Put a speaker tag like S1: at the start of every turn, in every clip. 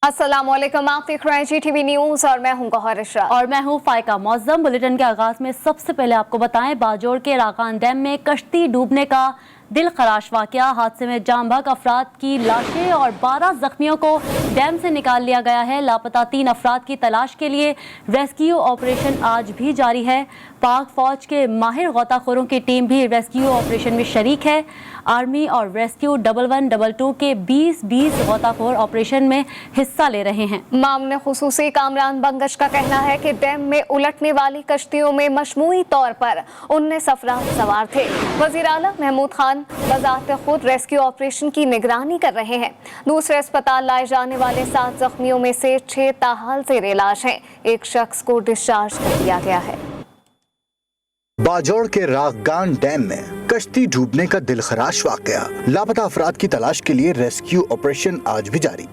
S1: अस्सलामुअलैकुम, आप देख रहे हैं GTV न्यूज और मैं हूं गौहर इशरा
S2: और मैं हूं फाइका मौजम। बुलेटिन के आगाज में सबसे पहले आपको बताएं, बाजोड़ के राकान डैम में कश्ती डूबने का दिल खराश वाकया। हादसे में जाम बहक अफराद की लाशें और 12 जख्मियों को डैम से निकाल लिया गया है। लापता 3 अफराद की तलाश के लिए रेस्क्यू ऑपरेशन आज भी जारी है। पाक फौज के माहिर गौताखोरों की टीम भी रेस्क्यू ऑपरेशन में शरीक है। आर्मी और रेस्क्यू 1112 के 20 गौताखोर ऑपरेशन में हिस्सा ले रहे हैं।
S1: मामले खुसूसी कामरान बंगश का कहना है कि डैम में उलटने वाली कश्तियों में मजमूई तौर पर 19 अफराद सवार थे। वजीर आला महमूद खान बजाते खुद रेस्क्यू ऑपरेशन की निगरानी कर रहे हैं। दूसरे अस्पताल लाए जाने वाले 7 जख्मियों में से 6 ताहाल ज़ेर इलाज हैं। एक शख्स को डिस्चार्ज कर दिया गया है।
S3: बाजौड़ के रागान डैम में कश्ती डूबने का दिलखराश वाकया। लापता अफराद की तलाश के लिए रेस्क्यू ऑपरेशन आज भी जारी।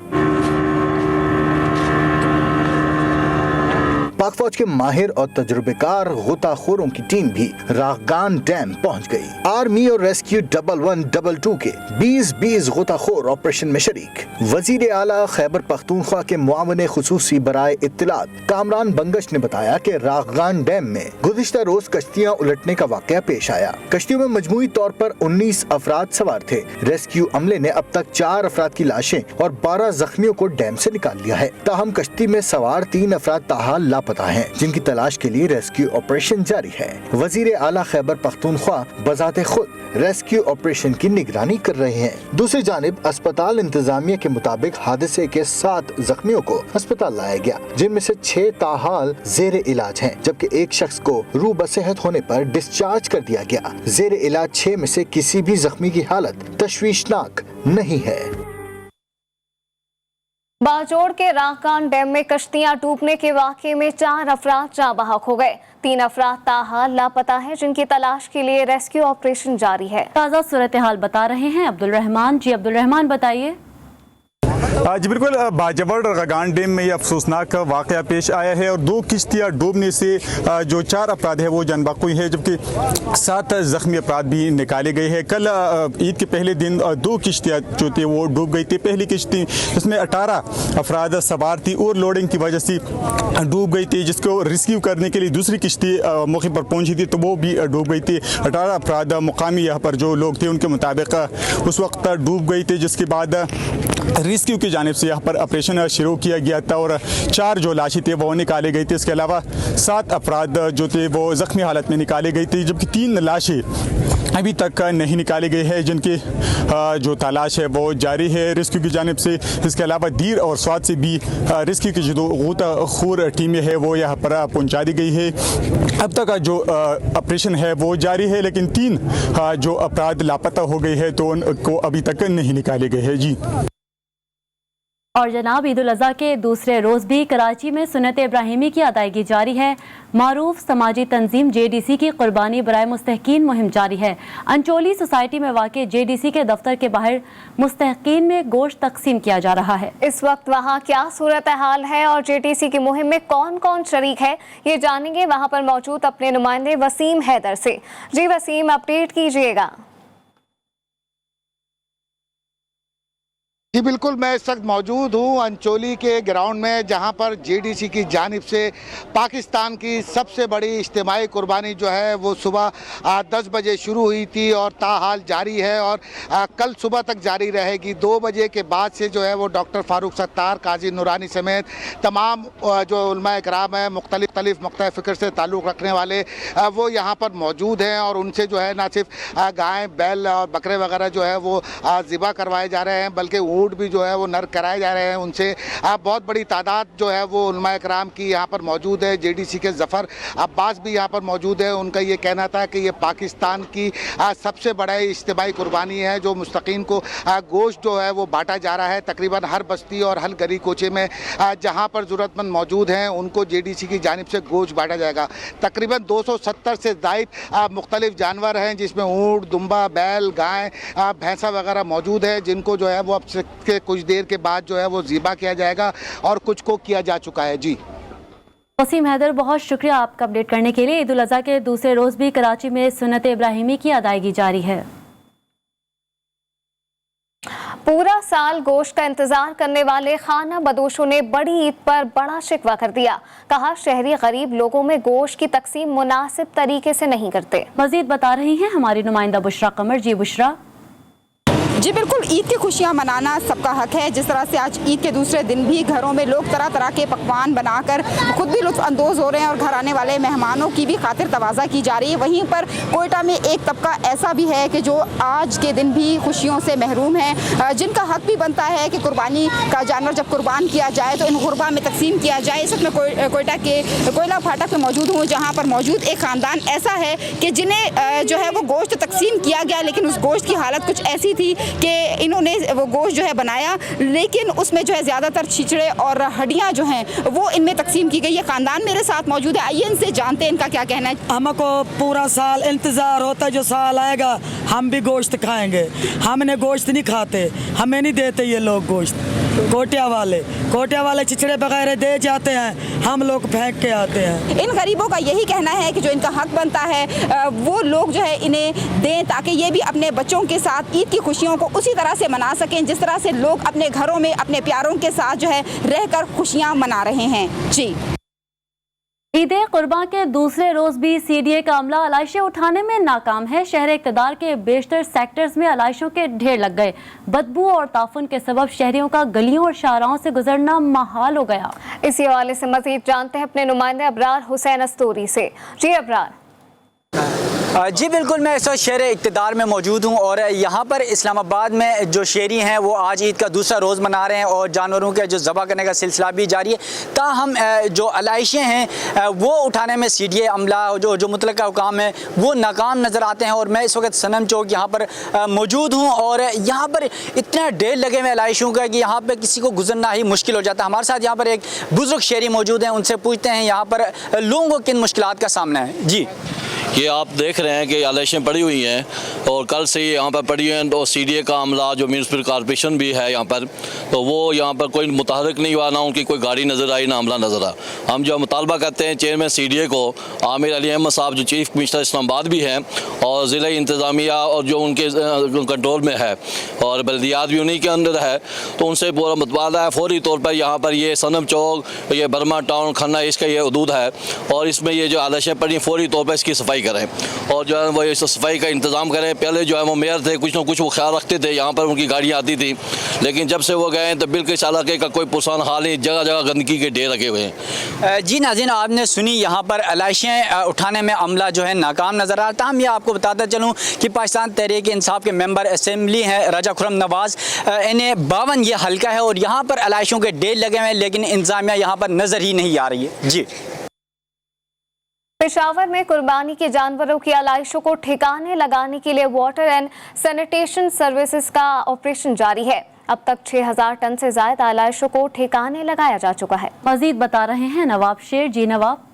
S3: पाक फौज के माहिर और तजुर्बेकार गोताखोरों की टीम भी रागान डैम पहुंच गई। आर्मी और रेस्क्यू 1112 के 20 गोताखोर ऑपरेशन में शरीक। वजीर आला खैबर पख्तूनख्वा के मुआवने खुसूसी बराए इत्तलात कामरान बंगश ने बताया कि रागान डैम में गुज़िश्ता रोज कश्तियां उलटने का वाकया पेश आया। कश्तियों में मजमूई तौर पर 19 अफराद सवार थे। रेस्क्यू अमले ने अब तक 4 अफराद की लाशें और 12 जख्मियों को डैम से निकाल लिया है। ताहम कश्ती में सवार 3 अफराद ताहाल लापता हैं, जिनकी तलाश के लिए रेस्क्यू ऑपरेशन जारी है। वजीर आला खैबर पख्तूनख्वा बजाते खुद रेस्क्यू ऑपरेशन की निगरानी कर रहे हैं। दूसरी जानिब अस्पताल इंतजामिया के मुताबिक हादसे के 7 जख्मियों को अस्पताल लाया गया, जिनमें से 6 ताहाल ज़ेर इलाज हैं, जबकि एक शख्स को रूह बसेहत होने पर डिस्चार्ज कर दिया गया। ज़ेर इलाज 6 में से किसी भी जख्मी की हालत तशवीशनाक नहीं है।
S1: बाजौड़ के राकान डैम में कश्तियां डूबने के वाकये में 4 अफराद जाँ बहक हो गए। 3 अफराद ताहाल लापता हैं, जिनकी तलाश के लिए रेस्क्यू ऑपरेशन जारी है।
S2: ताज़ा सूरत हाल बता रहे हैं अब्दुल रहमान। जी अब्दुल रहमान, बताइए।
S4: जी बिल्कुल, बाजौड़ रागान डैम में ये अफसोसनाक वाकया पेश आया है और 2 किश्तियाँ डूबने से जो 4 अफराद है वो जान बाक़ हुई है, जबकि 7 जख्मी अफराद भी निकाले गए हैं। कल ईद के पहले दिन 2 किश्तियाँ जो थी वो डूब गई थी। पहली किश्ती जिसमें 18 अफराद सवार थी और लोडिंग की वजह से डूब गई थी, जिसको रिस्क्यू करने के लिए दूसरी किश्ती मौके पर पहुँची थी तो वो भी डूब गई थी। 18 अफराद मुकामी यहाँ पर जो लोग थे उनके मुताबिक उस वक्त डूब गई थी, जिसके बाद रेस्क्यू की जानिब से यहाँ पर ऑपरेशन शुरू किया गया था और 4 जो लाशें थे वो निकाले गई थी। इसके अलावा 7 अफराद जो थे वो ज़ख्मी हालत में निकाले गई थी, जबकि 3 लाशें अभी तक नहीं निकाली गई है, जिनकी जो तलाश है वो जारी है रेस्क्यू की जानिब से। इसके अलावा दीर और स्वाद से भी रेस्क्यू की जो गोताखोर टीमें है वो यहाँ पर पहुँचा दी गई है। अब तक जो ऑपरेशन है वो जारी है, लेकिन 3 जो अफराद लापता हो गए हैं तो उनको अभी तक नहीं निकाले गए हैं। जी
S2: और जनाब, ईद उल अज़हा के दूसरे रोज़ भी कराची में सुन्नत इब्राहिमी की अदायगी जारी है। मारूफ समाजी तंजीम JDC की कुर्बानी बराए मुस्तहकीन मुहिम जारी है। अंचोली सोसाइटी में वाक़े JDC के दफ्तर के बाहर मुस्तहकीन में गोश्त तकसीम किया जा रहा है।
S1: इस वक्त वहाँ क्या सूरत हाल है और JDC की मुहिम में कौन कौन शरीक है, ये जानेंगे वहाँ पर मौजूद अपने नुमाइंदे वसीम हैदर से। जी वसीम, अपडेट कीजिएगा।
S5: जी बिल्कुल, मैं इस वक्त मौजूद हूँ अंचोली के ग्राउंड में, जहाँ पर JDC की जानिब से पाकिस्तान की सबसे बड़ी इज्तिमाई कुर्बानी जो है वो सुबह 10 बजे शुरू हुई थी और ताहाल जारी है और कल सुबह तक जारी रहेगी। 2 बजे के बाद से जो है वो डॉक्टर फारूक सत्तार, काजी नूरानी समेत तमाम जो उलमा इकराम है मुख्तलिफ फ़िक्र से ताल्लुक़ रखने वाले वो यहाँ पर मौजूद हैं और उनसे जो है ना सिर्फ गाय, बैल और बकरे वगैरह जो है वो ज़िबा करवाए जा रहे हैं, बल्कि ऊँट भी जो है वो नर कराए जा रहे हैं। उनसे बहुत बड़ी तादाद जो है वो उलमा इकराम की यहाँ पर मौजूद है। JDC के ज़फ़र अब्बास भी यहाँ पर मौजूद है। उनका ये कहना था कि ये पाकिस्तान की सबसे बड़ा इज्तिमाई कुर्बानी है, जो मुस्तकीन को गोश्त जो है वो बांटा जा रहा है। तकरीबन हर बस्ती और हर गली कोचे में जहाँ पर ज़रूरतमंद मौजूद हैं उनको JDC की जानिब से गोश्त बांटा जाएगा। तकरीबन 270 से ज़ायद मुख्तलिफ जानवर हैं, जिसमें ऊँट, दुम्बा, बैल, गाय, भैंसा वगैरह मौजूद है, जिनको जो है वो अब के कुछ देर के बाद जो है वो ज़िबा किया जाएगा और कुछ को किया जा चुका है। जी
S2: वसीम हैदर, बहुत शुक्रिया आपका अपडेट करने के लिए। ईद उल अज़हा के दूसरे रोज़ भी कराची में सुन्नत इब्राहिमी की अदायगी जारी है।
S1: पूरा साल गोश्त का इंतजार करने वाले खाना बदोशों ने बड़ी ईद पर बड़ा शिकवा कर दिया। कहा शहरी गरीब लोगों में गोश्त की तकसीम मुनासिब तरीके से नहीं करते।
S2: मजीद बता रही हैं हमारी नुमाइंदा बुशरा कमर। जी बुशरा।
S6: जी बिल्कुल, ईद की खुशियां मनाना सबका हक है। जिस तरह से आज ईद के दूसरे दिन भी घरों में लोग तरह तरह के पकवान बनाकर खुद भी लुत्फ़ अंदोज़ हो रहे हैं और घर आने वाले मेहमानों की भी खातिर तवाज़ा की जा रही है। वहीं पर कोयटा में एक तबका ऐसा भी है कि जो आज के दिन भी खुशियों से महरूम है, जिनका हक भी बनता है कि कुर्बानी का जानवर जब कुर्बान किया जाए तो इन गुरबा में तकसीम किया जाए। इस वक्त मैं कोयटा के कोयला फाटक में मौजूद हूँ, जहाँ पर मौजूद एक ख़ानदान ऐसा है कि जिन्हें जो है वो गोश्त तकसीम किया गया, लेकिन उस गोश्त की हालत कुछ ऐसी थी कि इन्होंने वो गोश्त जो है बनाया, लेकिन उसमें जो है ज़्यादातर छिचड़े और हड्डियाँ जो हैं वो इनमें तकसीम की गई। ये ख़ानदान मेरे साथ मौजूद है, आइए इनसे जानते हैं इनका क्या कहना है।
S7: हमको पूरा साल इंतज़ार होता है, जो साल आएगा हम भी गोश्त खाएंगे। हमने गोश्त नहीं खाते, हमें नहीं देते ये लोग गोश्त। कोटिया वाले चिचड़े वगैरह दे जाते हैं, हम लोग फेंक के आते हैं।
S6: इन गरीबों का यही कहना है कि जो इनका हक बनता है वो लोग जो है इन्हें दें, ताकि ये भी अपने बच्चों के साथ ईद की खुशियों को उसी तरह से मना सकें जिस तरह से लोग अपने घरों में अपने प्यारों के साथ जो है रहकर खुशियां मना रहे हैं। जी।
S2: ईद कुर्बान के दूसरे रोज भी सीडीए का अमला अलाइशें उठाने में नाकाम है। शहर इक़्तिदार के बेशतर सेक्टर्स में अलाइशों के ढेर लग गए। बदबू और ताफुन के सबब शहरियों का गलियों और शाहराहों से गुजरना महाल हो गया।
S1: इसी हवाले से मजीद जानते हैं अपने नुमाइंदे अबरार हुसैन अस्तूरी से। जी अबरार।
S8: जी बिल्कुल, मैं इस वक्त शहर इक़्तिदार में मौजूद हूँ और यहाँ पर इस्लामाबाद में जो शहरी हैं वो आज ईद का दूसरा रोज़ मना रहे हैं और जानवरों के जो ज़बह करने का सिलसिला भी जारी है। ताहम जो अलाइशें हैं वो उठाने में सीडीए अमला जो मुतलका हुकाम है वो नाकाम नज़र आते हैं। और मैं इस वक्त सनम चौक यहाँ पर मौजूद हूँ और यहाँ पर इतना ढेर लगे हुए अलाइशों का कि यहाँ पर किसी को गुजरना ही मुश्किल हो जाता है। हमारे साथ यहाँ पर एक बुजुर्ग शहरी मौजूद हैं, उनसे पूछते हैं यहाँ पर लोगों को किन मुश्किलात का सामना है। जी,
S9: ये आप देख रहे हैं कि अलाइशें पड़ी हुई हैं और कल से यहाँ पर पड़ी हैं। तो सीडीए का अमला जो म्यूनसिपल कॉर्पोरेशन भी है यहाँ पर, तो वो यहाँ पर कोई मुतहरक नहीं हुआ, ना उनकी कोई गाड़ी नज़र आई ना अमला नज़र आया। हम जो मुतालबा करते हैं चेयरमैन सीडीए को आमिर अली अहमद साहब जो चीफ कमिश्नर इस्लामाबाद भी हैं और ज़िला इंतज़ामिया और जो उनके कंट्रोल में है और बल्दियात भी उन्हीं के अंदर है, तो उनसे पूरा मुतबादा है फौरी तौर पर यहाँ पर ये सनम चौक, ये बर्मा टाउन, खन्ना, इसका ये हदूद है और इसमें ये जो आलाशें पड़ी फौरी तौर पर इसकी सफाई करें और जो है वो इस सफाई का इंतज़ाम करें। पहले जो है वो मेयर थे, कुछ ना कुछ वो ख्याल रखते थे, यहाँ पर उनकी गाड़ियाँ आती थी, लेकिन जब से वो गए तो बिल्कुल इस इलाके का कोई पुरसान हाल नहीं, जगह जगह गंदगी के ढेर रखे हुए हैं।
S8: जी नाज़रीन, आपने सुनी यहाँ पर अलाइशें उठाने में अमला जो है नाकाम नज़र आता। हम ये आपको बताता चलूँ कि पाकिस्तान तहरीक इंसाफ के मेंबर असम्बली हैं राजा खुर्रम नवाज़, इन्हें 52 ये हल्का है और यहाँ पर अलाइशों के ढेर लगे हुए हैं, लेकिन इंतज़ामिया यहाँ पर नज़र ही नहीं आ रही है। जी।
S1: पेशावर में कुर्बानी के जानवरों की आलाइशों को ठिकाने लगाने के लिए वाटर एंड सैनिटेशन सर्विसेज का ऑपरेशन जारी है। अब तक 6000 टन से ज्यादा आलाइशों को ठिकाने लगाया जा चुका है।
S2: मजीद बता रहे हैं नवाब शेर। जी नवाब।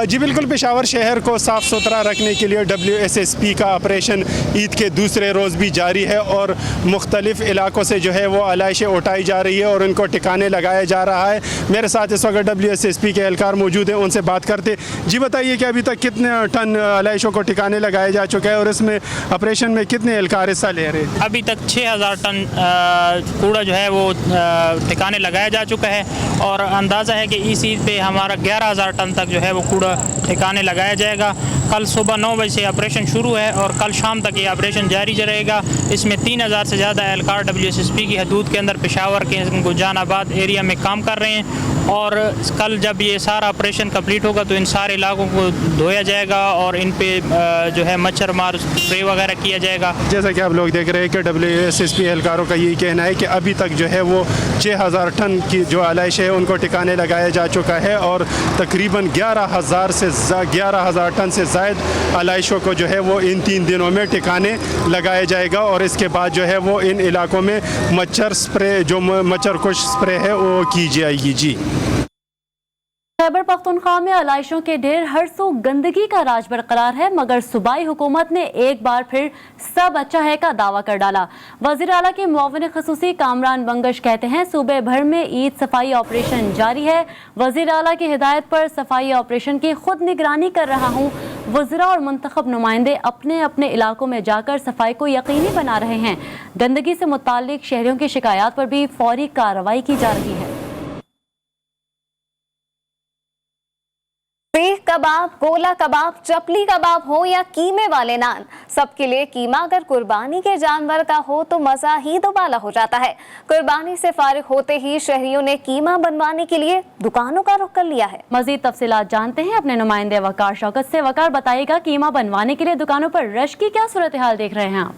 S10: जी बिल्कुल, पेशावर शहर को साफ़ सुथरा रखने के लिए WSSP का ऑपरेशन ईद के दूसरे रोज़ भी जारी है और मुख्तलिफ इलाकों से जो है वो आलाइशें उठाई जा रही है और उनको ठिकाने लगाया जा रहा है। मेरे साथ इस वक्त WSSP के एहलकार मौजूद हैं, उनसे बात करते। जी बताइए कि अभी तक कितने टन आलाइशों को ठिकाने लगाया जा चुका है और इसमें ऑपरेशन में कितने एहलकार हिस्सा ले रहे हैं?
S11: अभी तक 6000 टन कूड़ा जो है वो ठिकाने लगाया जा चुका है और अंदाज़ा है कि इस ईद पे हमारा 11000 टन तक जो है वो कूड़ा ठिकाने लगाया जाएगा। कल सुबह 9 बजे से ऑपरेशन शुरू है और कल शाम तक ये ऑपरेशन जारी रहेगा। इसमें 3000 से ज़्यादा एहलकार WSSP की हदूद के अंदर पेशावर के गुलजानाबाद एरिया में काम कर रहे हैं और कल जब ये सारा ऑपरेशन कंप्लीट होगा तो इन सारे इलाकों को धोया जाएगा और इन पे जो है मच्छर मार स्प्रे वगैरह किया जाएगा।
S10: जैसा कि आप लोग देख रहे हैं कि WSSP एहलकारों का यही कहना है कि अभी तक जो है वो 6000 टन की जो आलाइश है उनको ठिकाने लगाया जा चुका है और तकरीबन 11000 टन से ज़ायद आलाइशों को जो है वो इन 3 दिनों में ठिकाने लगाया जाएगा और इसके बाद जो है वो इन इलाकों में मच्छर स्प्रे जो मच्छर कुश स्प्रे है वो की जाएगी। जी।
S2: खैबर पख्तूनख्वा में आलाइशों के ढेर हर सू गंदगी का राज बरकरार है, मगर सूबाई हुकूमत ने एक बार फिर सब अच्छा है का दावा कर डाला। वज़ीर आला के मुआविन ख़ुसूसी कामरान बंगश कहते हैं सूबे भर में ईद सफाई ऑपरेशन जारी है। वज़ीर आला की हिदायत पर सफाई ऑपरेशन की खुद निगरानी कर रहा हूँ। वज़रा और मुंतखब नुमाइंदे अपने अपने इलाकों में जाकर सफाई को यकीनी बना रहे हैं। गंदगी से मुताल्लिक शहरियों की शिकायत पर भी फौरी कार्रवाई की जा रही है।
S1: सीख कबाब, गोला कबाब, चपली कबाब हो या कीमे वाले नान, सबके लिए कीमा अगर कुर्बानी के जानवर का हो तो मजा ही दोबाला हो जाता है। कुर्बानी से फारिग होते ही शहरियों ने कीमा बनवाने के लिए दुकानों का रुख कर लिया है।
S2: मजीद तफसीलात जानते हैं अपने नुमाइंदे वकार शौकत से। वकार, बताइएगा कीमा बनवाने के लिए दुकानों पर रश की क्या सूरत हाल देख रहे हैं आप?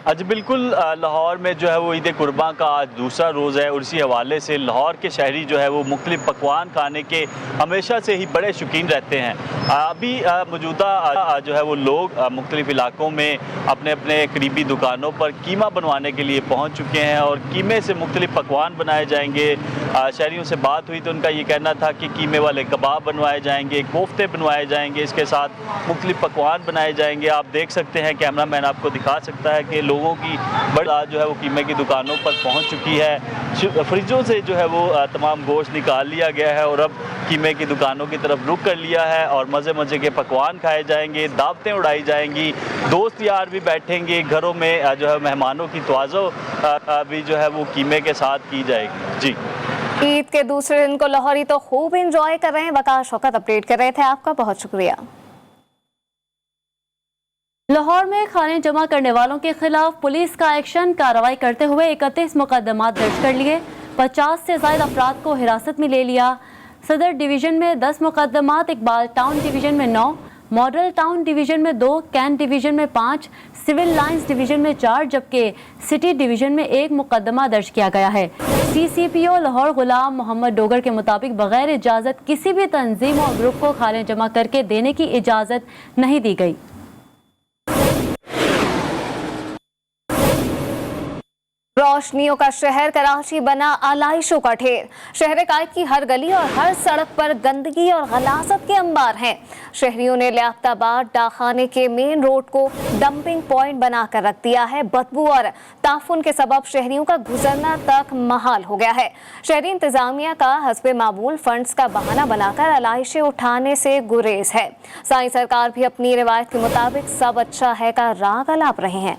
S12: आज बिल्कुल लाहौर में जो है वो ईद कुर्बान का आज दूसरा रोज़ है और इसी हवाले से लाहौर के शहरी जो है वो मुख्तलिफ पकवान खाने के हमेशा से ही बड़े शौकीन रहते हैं। अभी मौजूदा जो है वो लोग मुख्तलिफ इलाकों में अपने अपने करीबी दुकानों पर कीमा बनवाने के लिए पहुंच चुके हैं और कीमे से मुख्तलिफ पकवान बनाए जाएंगे। शहरियों से बात हुई तो उनका ये कहना था कि कीमे वाले कबाब बनवाए जाएंगे, कोफ्ते बनवाए जाएंगे, इसके साथ मुख्तलिफ पकवान बनाए जाएंगे। आप देख सकते हैं, कैमरा मैन आपको दिखा सकता है कि लोगों की बड़ा जो है वो कीमे की दुकानों पर पहुंच चुकी है। फ्रिजों से जो है वो तमाम गोश्त निकाल लिया गया है और अब कीमे की दुकानों की तरफ रुख कर लिया है और मज़े मज़े के पकवान खाए जाएंगे, दावतें उड़ाई जाएंगी, दोस्त यार भी बैठेंगे, घरों में जो है मेहमानों की तवाज़ो भी जो है वो कीमे के साथ की जाएगी। जी,
S1: ईद के दूसरे दिन को लाहौरी तो खूब इंजॉय कर रहे हैं। वकार शौकत अपडेट कर रहे थे, आपका बहुत शुक्रिया।
S2: लाहौर में खाने जमा करने वालों के खिलाफ पुलिस का एक्शन, कार्रवाई करते हुए 31 मुकदमात दर्ज कर लिए, 50 से ज़ायद अफराद को हिरासत में ले लिया। सदर डिवीज़न में 10 मुकदमात, इकबाल टाउन डिवीज़न में 9, मॉडल टाउन डिवीज़न में 2, कैंट डिवीज़न में 5, सिविल लाइंस डिवीज़न में 4 जबकि सिटी डिवीज़न में 1 मुकदमा दर्ज किया गया है। CCPO लाहौर गुलाम मोहम्मद डोगर के मुताबिक बगैर इजाज़त किसी भी तंजीम और ग्रुप को खाने जमा करके देने की इजाज़त नहीं दी गई।
S1: रोशनियों का शहर कराची बना आलाइशों का ढेर। शहर कायद की हर गली और हर सड़क पर गंदगी और गलासत के अंबार हैं। शहरियों ने लियाकताबाद डाकखाने के मेन रोड को डंपिंग पॉइंट बनाकर रख दिया है। बदबू और ताफुन के सबब शहरियों का गुजरना तक महाल हो गया है। शहरी इंतजामिया का हस्बे मामूल फंड्स का बहाना बनाकर आलाइशें उठाने से गुरेज है। साई सरकार भी अपनी रिवायत के मुताबिक सब अच्छा है का राग अलाप रहे हैं।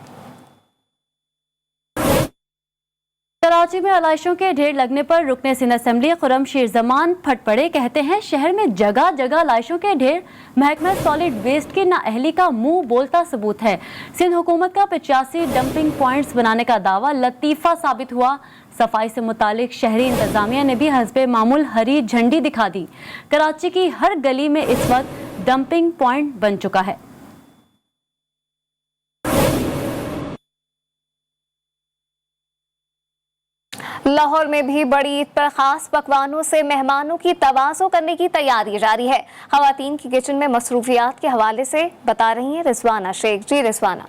S2: कराची में आलाइशों के ढेर लगने पर रुकने सिंध असेंबली खुरम शीर जमान फट पड़े। कहते हैं शहर में जगह जगह आलाइशों के ढेर महकमा सॉलिड वेस्ट की नाअहली का मुंह बोलता सबूत है। सिंध हुकूमत का 85 डंपिंग पॉइंट्स बनाने का दावा लतीफ़ा साबित हुआ। सफाई से मुतालिक शहरी इंतजामिया ने भी हस्बे मामूल हरी झंडी दिखा दी। कराची की हर गली में इस वक्त डंपिंग पॉइंट बन चुका है।
S1: लाहौर में भी बड़ी ईद पर खास पकवानों से मेहमानों की तवाज़ो करने की तैयारी जारी है। खवातीन की किचन में मसरूफियात के हवाले से बता रही हैं रिजवाना शेख। जी रिजवाना।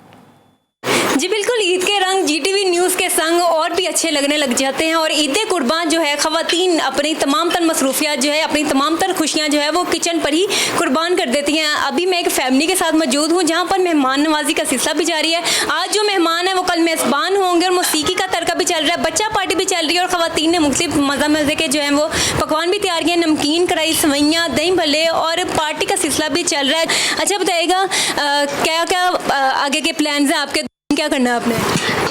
S13: जी बिल्कुल, ईद के रंग GTV न्यूज़ के संग और भी अच्छे लगने लग जाते हैं और ईद कुर्बान जो है खवातीन अपनी तमाम तर मसरूफियात जो है, अपनी तमाम तर खुशियाँ जो है वो किचन पर ही कुर्बान कर देती हैं। अभी मैं एक फैमिली के साथ मौजूद हूँ जहाँ पर मेहमान नवाजी का सिलसिला भी जारी है। आज जो मेहमान है वो कल मेज़बान होंगे और मौसीकी का तड़का भी चल रहा है, बच्चा पार्टी भी चल रही है और खवातीन ने मुख्तलिफ मज़े के जो है वो पकवान भी तैयार किए, नमकीन, कढ़ाई, सवैयाँ, दही भल्ले और पार्टी का सिलसिला भी चल रहा है। अच्छा बताइएगा क्या क्या आगे के प्लान हैं आपके, क्या करना है आपने?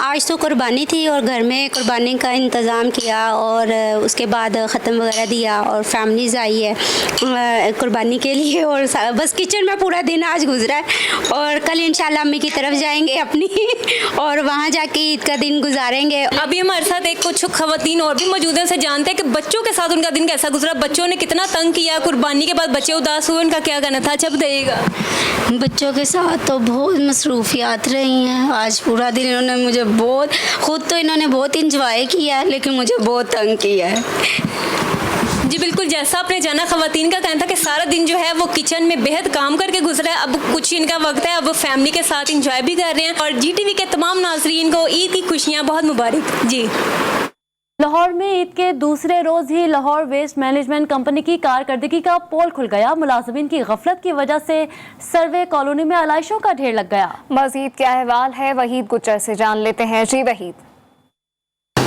S14: आज तो कुर्बानी थी और घर में कुर्बानी का इंतज़ाम किया और उसके बाद ख़त्म वगैरह दिया और फैमिलीज़ आई है कुर्बानी के लिए और बस किचन में पूरा दिन आज गुजरा है और कल इंशाल्लाह अम्मी की तरफ जाएंगे अपनी और वहाँ जाके ईद का दिन गुजारेंगे।
S13: अभी हमारे साथ एक कुछ खवातीन और भी मौजूद हैं, उनसे जानते हैं कि बच्चों के साथ उनका दिन कैसा गुजरा, बच्चों ने कितना तंग किया, कुर्बानी के बाद बच्चे उदास हुए, उनका क्या कहना था? अच्छा बताइएगा।
S14: बच्चों के साथ तो बहुत मसरूफियात रही हैं। आज पूरा दिन इन्होंने मुझे बहुत, खुद तो इन्होंने बहुत इंजॉय किया है लेकिन मुझे बहुत तंग किया है।
S13: जी बिल्कुल, जैसा आपने जाना खवातीन का कहना था कि सारा दिन जो है वो किचन में बेहद काम करके गुजरा है। अब कुछ इनका वक्त है, अब वो फैमिली के साथ इंजॉय भी कर रहे हैं और GTV के तमाम नाज़रीन को ईद की खुशियाँ बहुत मुबारक। जी,
S2: लाहौर में ईद के दूसरे रोज ही लाहौर वेस्ट मैनेजमेंट कंपनी की कारकर्दगी का पोल खुल गया। मुलाजिमीन की गफलत की वजह से सर्वे कॉलोनी में आलाइशों का ढेर लग गया।
S1: मजीद क्या अहवाल है वहीद गुज्जर से जान लेते हैं। जी वहीद।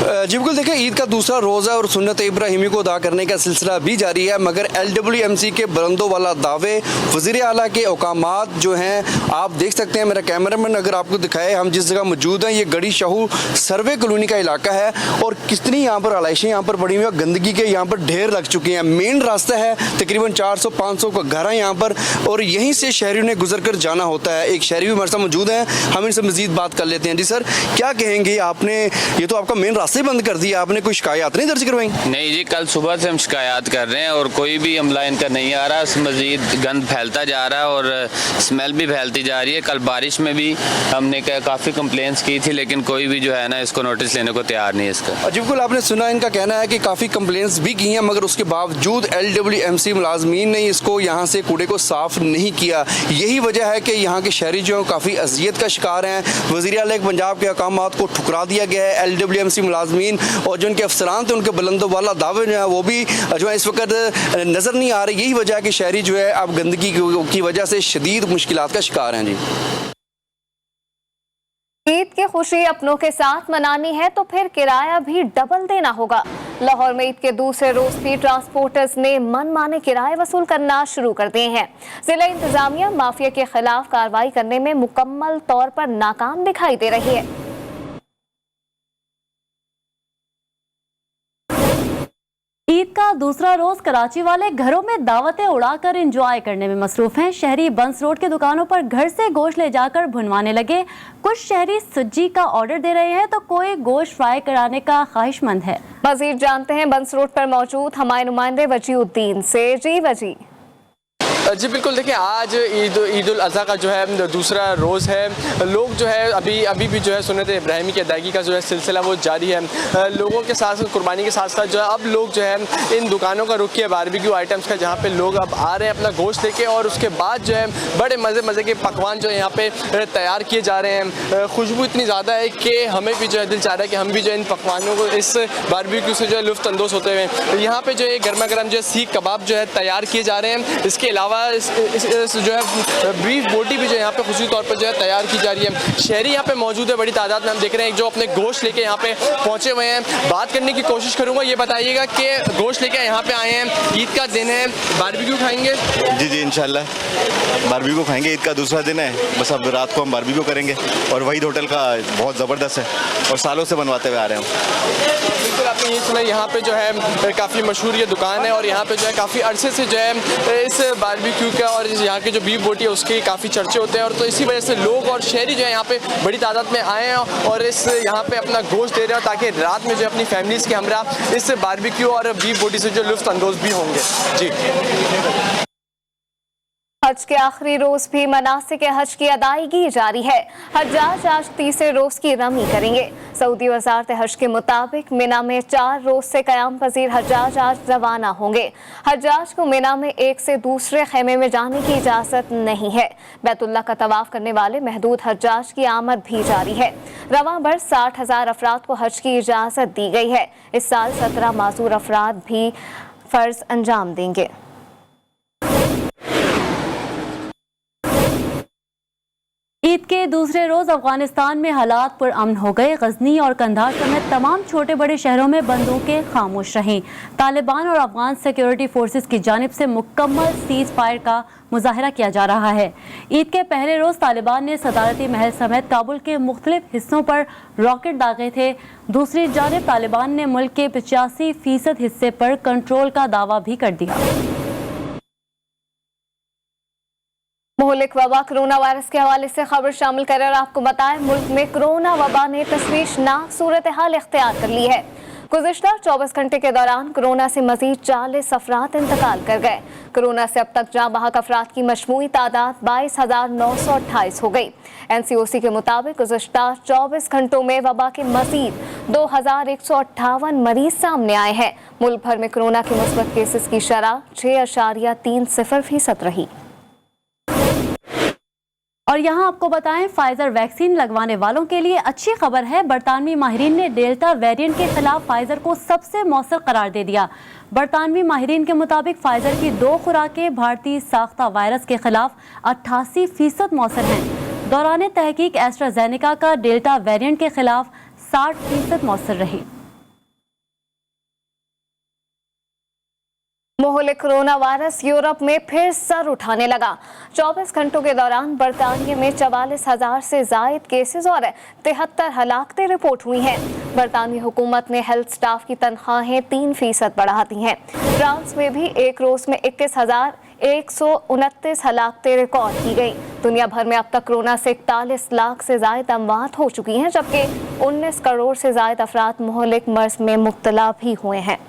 S15: जी बिल्कुल, देखिए ईद का दूसरा रोज़ा और सुन्नत इब्राहिमी को अदा करने का सिलसिला भी जारी है, मगर LWMC के बुलंदो वाला दावे, वज़ीर आला के अहकामात जो हैं, आप देख सकते हैं, मेरा कैमरामैन अगर आपको दिखाए, हम जिस जगह मौजूद हैं ये गढ़ी शाहू सर्वे कॉलोनी का इलाका है और कितनी यहाँ पर आलाइशें यहाँ पर पड़ी हुई हैं, गंदगी के यहाँ पर ढेर लग चुके हैं। मेन रास्ता है, तकरीबन 400-500 का घर है यहाँ पर और यहीं से शहरियों ने गुजर कर जाना होता है। एक शहरी भी हमारे साथ मौजूद हैं, हम इनसे मज़ीद बात कर लेते हैं। जी सर, क्या कहेंगे, आपने ये तो आपका मेन रास्ते बंद कर दिया, आपने कोई शिकायत नहीं दर्ज करवाई?
S16: नहीं जी, कल सुबह से हम शिकायत कर रहे हैं और कोई भी अमला इनका नहीं आ रहा, मज़ीद गंद फैलता जा रहा है और स्मेल भी फैलती जा रही है। कल बारिश में भी हमने काफ़ी कंप्लेंट्स की थी, लेकिन कोई भी जो है ना इसको नोटिस लेने को तैयार नहीं है इसका।
S15: जी बिल्कुल, आपने सुना, इनका कहना है कि काफ़ी कंप्लेंट्स भी की हैं, मगर उसके बावजूद LWMC मुलाजमीन ने इसको यहाँ से कूड़े को साफ़ नहीं किया। यही वजह है कि यहाँ के शहरी जो हैं काफ़ी अजियत का शिकार हैं। वज़ीर आला पंजाब के अहकामात को ठुकरा दिया गया है। LWMC मुलाजमीन और जो उनके अफसरान थे, उनके बुलंदो वाला दावे जो है वो भी जो है इस वक्त नज़र नहीं आ रहे। यही वजह है कि शहरी जो है अब गंदगी की वजह से शदीद मुश्किलात का शिकार हैं। जी,
S1: ईद की खुशी अपनों के साथ मनानी है तो फिर किराया भी डबल देना होगा। लाहौर में ईद के दूसरे रोज भी ट्रांसपोर्टर्स ने मनमाने किराए वसूल करना शुरू कर दिए हैं। जिला इंतजामिया माफिया के खिलाफ कार्रवाई करने में मुकम्मल तौर पर नाकाम दिखाई दे रही है।
S2: ईद का दूसरा रोज कराची वाले घरों में दावतें उड़ाकर एंजॉय करने में मसरूफ हैं। शहरी बंस रोड की दुकानों पर घर से गोश्त ले जाकर भुनवाने लगे। कुछ शहरी सज्जी का ऑर्डर दे रहे हैं तो कोई गोश्त फ्राई कराने का ख्वाहिशमंद है।
S1: मजीद जानते हैं बंस रोड पर मौजूद हमारे नुमाइंदे वजीउद्दीन से। जी वजी।
S17: जी बिल्कुल, देखिए आज ईद उल अज़हा का जो है दूसरा रोज़ है। लोग जो है अभी भी जो है सुन्नत इब्राहिमी की अदायगी का जो है सिलसिला वो जारी है। लोगों के साथ कुर्बानी के साथ साथ जो है अब लोग जो है इन दुकानों का रुख किया बारबेक्यू आइटम्स का, जहाँ पे लोग अब आ रहे हैं अपना गोश्त लेके और उसके बाद जो है बड़े मज़े के पकवान जो है यहाँ पे तैयार किए जा रहे हैं। खुशबू इतनी ज़्यादा है कि हमें भी जो है दिल चाह रहा है कि हम भी जो है इन पकवानों को, इस बारबेक्यू से जो है लुत्फ़ अंदोज़ होते हुए यहाँ पे जो है गर्मा गर्म जो है सीख कबाब जो है तैयार किए जा रहे हैं। इसके अलावा इस जो है बीफ बोटी भी जो यहाँ पे खुशी तौर पर जो है तैयार की जा रही है। शहरी यहाँ पे मौजूद है बड़ी तादाद में, हम देख रहे हैं जो अपने गोश्त लेके यहाँ पे पहुँचे हुए हैं। बात करने की कोशिश करूँगा, ये बताइएगा कि गोश्त लेके यहाँ पे आए हैं, ईद का दिन है, बारबेक्यू खाएंगे?
S18: जी इंशाल्लाह बारबेक्यू खाएंगे, ईद का दूसरा दिन है, बस अब रात को हम बारबेक्यू करेंगे और वहीद होटल का बहुत ज़बरदस्त है और सालों से बनवाते हुए आ रहे हैं।
S17: बिल्कुल, आपने ये सुना, यहाँ पे जो है काफ़ी मशहूर ये दुकान है और यहाँ पे जो है काफ़ी अरसे से जो है इस बारबेक्यू का और यहाँ के जो बीफ बोटी है उसके काफ़ी चर्चे होते हैं और तो इसी वजह से लोग और शहरी जो है यहाँ पे बड़ी तादाद में आए हैं और इस यहाँ पे अपना गोश्त दे रहे हैं ताकि रात में जो अपनी फैमिलीज़ के हमरा इस बारबेक्यू और बीफ बोटी से जो लुत्फ़ अंदोज़ भी होंगे। जी,
S1: हज के आखिरी रोज भी मनासिक हज की अदायगी जारी है। हज्जाज आज तीसरे रोज की रमी करेंगे। सऊदी वजारत हज के मुताबिक मिना में 4 रोज से क़याम पजीर हज्जाज आज रवाना होंगे। हज्जाज को मिना में एक से दूसरे खेमे में जाने की इजाज़त नहीं है। बैतुल्लाह का तवाफ करने वाले महदूद हज्जाज की आमद भी जारी है। रवां भर 60,000 अफराद को हज की इजाज़त दी गई है। इस साल 17 माजूर अफराद भी फ़र्ज अंजाम देंगे।
S2: ईद के दूसरे रोज अफगानिस्तान में हालात पुरअमन हो गए। गजनी और कंधार समेत तमाम छोटे बड़े शहरों में बंदूकें खामोश रहीं। तालिबान और अफगान सिक्योरिटी फोर्सेस की जानिब से मुकम्मल सीज फायर का मुजाहरा किया जा रहा है। ईद के पहले रोज तालिबान ने सदारती महल समेत काबुल के मुख्तलिफ हिस्सों पर रॉकेट दागे थे। दूसरी जानिब तालिबान ने मुल्क के 85% हिस्से पर कंट्रोल का दावा भी कर दिया।
S1: मुहलिक वबा कोरोना वायरस के हवाले से खबर शामिल कर आपको बताएं, मुल्क में कोरोना वबा ने तशवीशनाक सूरत हाल इख्तियार कर ली है। गुज़िश्ता 24 घंटे के दौरान कोरोना से मजीद 40 अफराद इंतकाल कर गए। कोरोना से अब तक जाँ बहक अफराद की मजमूई तादाद 22,928 हो गई। NCOC के मुताबिक गुज़िश्ता 24 घंटों में वबा के मजीद 2,158 मरीज सामने आए हैं। मुल्क भर में कोरोना के मुस्बत केसेस की शरह 6.30% रही।
S2: और यहाँ आपको बताएं, फाइजर वैक्सीन लगवाने वालों के लिए अच्छी खबर है। बरतानवी माहिरीन ने डेल्टा वेरिएंट के खिलाफ फाइजर को सबसे मौसर करार दे दिया। बरतानवी माहिरीन के मुताबिक फाइजर की 2 खुराकें भारतीय साख्ता वायरस के खिलाफ 88% मौसर हैं। दौरान तहकीक एस्ट्राजेनेका का डेल्टा वेरिएंट के खिलाफ 60% मौसर रही।
S1: महामूलिक कोरोना वायरस यूरोप में फिर सर उठाने लगा। 24 घंटों के दौरान बरतानिया में 44,000 से जायद केसेस और 73 हलाकतें रिपोर्ट हुई हैं। बरतानी हुकूमत ने हेल्थ स्टाफ की तनख्वाहें 3% बढ़ा दी हैं। फ्रांस में भी एक रोज में 21,129 हलाकतें रिकॉर्ड की गई। दुनिया भर में अब तक कोरोना से 41 लाख से ज्यादा अमवात हो चुकी हैं, जबकि 19 करोड़ से ज्यादा अफराद मुहलिक मर्ज में मुब्तला भी हुए हैं।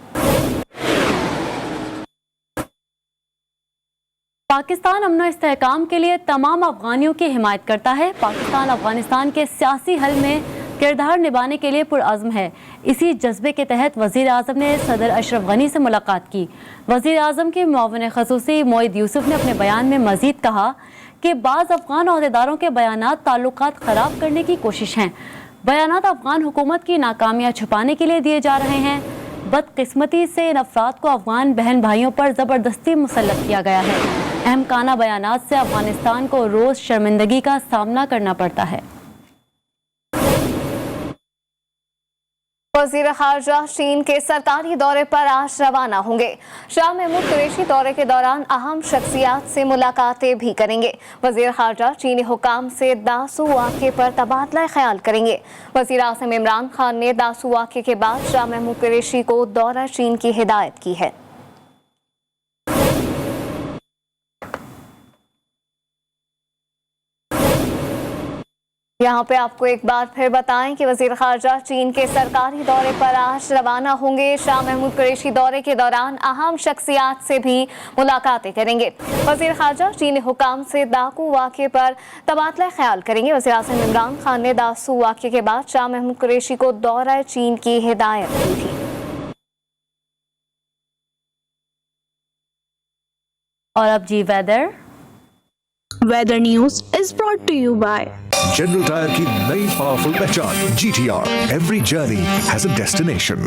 S2: पाकिस्तान अमन और इस्तेहकाम के लिए तमाम अफगानियों की हिमायत करता है। पाकिस्तान अफगानिस्तान के सियासी हल में किरदार निभाने के लिए पुरअज़्म है। इसी जज्बे के तहत वज़ीर आज़म ने सदर अशरफ गनी से मुलाकात की। वज़ीर आज़म के मुआविन ख़ुसूसी मोइद यूसुफ ने अपने बयान में मज़ीद कहा कि बाज़ अफ़गान अहदेदारों के बयानात ताल्लुकात ख़राब करने की कोशिश हैं। बयानात अफ़गान हुकूमत की नाकामियाँ छुपाने के लिए दिए जा रहे हैं। बदकिस्मती से इन अफराद को अफ़गान बहन भाइयों पर ज़बरदस्ती मुसल्लत किया गया है। अहमकाना बयानात से अफ़गानिस्तान को रोज़ शर्मिंदगी का सामना करना पड़ता है।
S1: वज़ीर ख़ारजा चीन के सरकारी दौरे पर आज रवाना होंगे। शाह महमूद कुरैशी दौरे के दौरान अहम शख्सियात से मुलाकातें भी करेंगे। वज़ीर ख़ारजा चीनी हुकाम से दासू वाक़े पर तबादला ख्याल करेंगे। वज़ीर आज़म इमरान खान ने दासू वाक़े के बाद शाह महमूद कुरैशी को दौरा चीन की हिदायत की है। यहाँ पे आपको एक बार फिर बताएं कि वज़ीर ख़ारजा चीन के सरकारी दौरे पर आज रवाना होंगे। शाह महमूद कुरैशी दौरे के दौरान अहम शख्सियात से भी मुलाकातें करेंगे। वज़ीर ख़ारजा चीनी हुकाम से दाकू वाक़े पर तबादला ख्याल करेंगे। वज़ीर आज़म इमरान खान ने दासू वाक़े के बाद शाह महमूद कुरैशी को दौरा चीन की हिदायत की थी।
S2: और अब Geo
S19: weather news is brought to you by
S20: General Tyre की नई पावरफुल पहचान GTR। Every journey has a destination.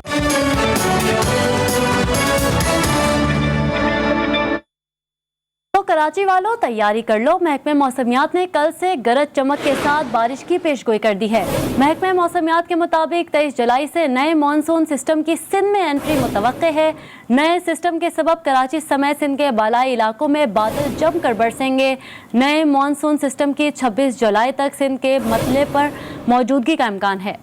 S2: तो कराची वालों तैयारी कर लो। महकमे मौसमियात ने कल से गरज चमक के साथ बारिश की पेशगोई कर दी है। महकमे मौसमियात के मुताबिक 23 जुलाई से नए मानसून सिस्टम की सिंध में एंट्री मुतवक्के है। नए सिस्टम के सबब कराची समेत सिंध के बालाई इलाकों में बादल जमकर बरसेंगे। नए मानसून सिस्टम की 26 जुलाई तक सिंध के मतले पर मौजूदगी का इम्कान है।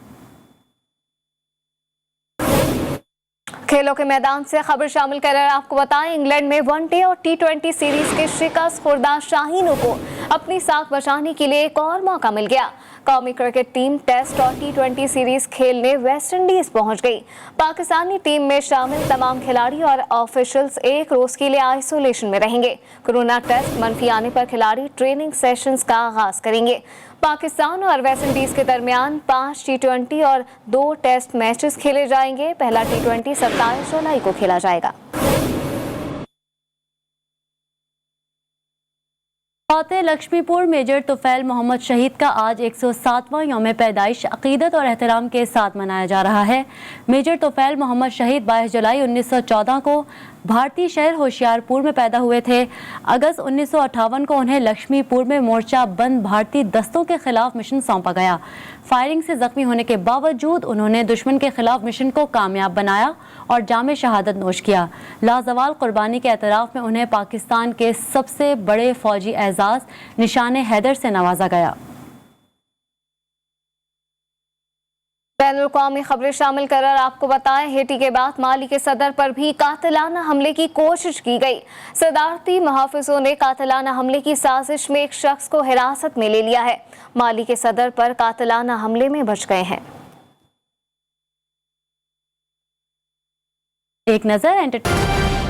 S1: खेलों के मैदान से खबर शामिल कर आपको बताएं, इंग्लैंड में वनडे और T20 सीरीज के शिकस्त खुर्दा शाहीनों को अपनी साख बचाने के लिए एक और मौका मिल गया। कौमी क्रिकेट टीम टेस्ट और T20 सीरीज खेलने वेस्ट इंडीज पहुंच गई। पाकिस्तानी टीम में शामिल तमाम खिलाड़ी और ऑफिशियल्स एक रोज के लिए आइसोलेशन में रहेंगे। कोरोना टेस्ट मनफी आने पर खिलाड़ी ट्रेनिंग सेशंस का आगाज करेंगे। पाकिस्तान और वेस्ट इंडीज के दरमियान 5 T20 और 2 टेस्ट मैचेस खेले जाएंगे। पहला T20 27 जुलाई को खेला जाएगा।
S2: फातेह लक्ष्मीपुर मेजर तुफैल मोहम्मद शहीद का आज 107वां यौम पैदाइश अकीदत और एहतराम के साथ मनाया जा रहा है। मेजर तुफैल मोहम्मद शहीद 22 जुलाई 1914 को भारतीय शहर होशियारपुर में पैदा हुए थे। अगस्त 1958 को उन्हें लक्ष्मीपुर में मोर्चा बंद भारतीय दस्तों के खिलाफ मिशन सौंपा गया। फायरिंग से जख्मी होने के बावजूद उन्होंने दुश्मन के खिलाफ मिशन को कामयाब बनाया और जामे शहादत नोश किया। लाजवाल कुर्बानी के एतराफ़ में उन्हें पाकिस्तान के सबसे बड़े फौजी एजाज़ निशान हैदर से नवाजा गया।
S1: बैनुल-अक़वामी खबरें शामिल कर आपको बताएं, हेटी के बाद माली के सदर पर भी कातिलाना हमले की कोशिश की गई। सदारती मुहाफिजों ने कातिलाना हमले की साजिश में एक शख्स को हिरासत में ले लिया है। माली के सदर पर कातिलाना हमले में बच गए हैं।
S2: एक नजर एंटरटेनमेंट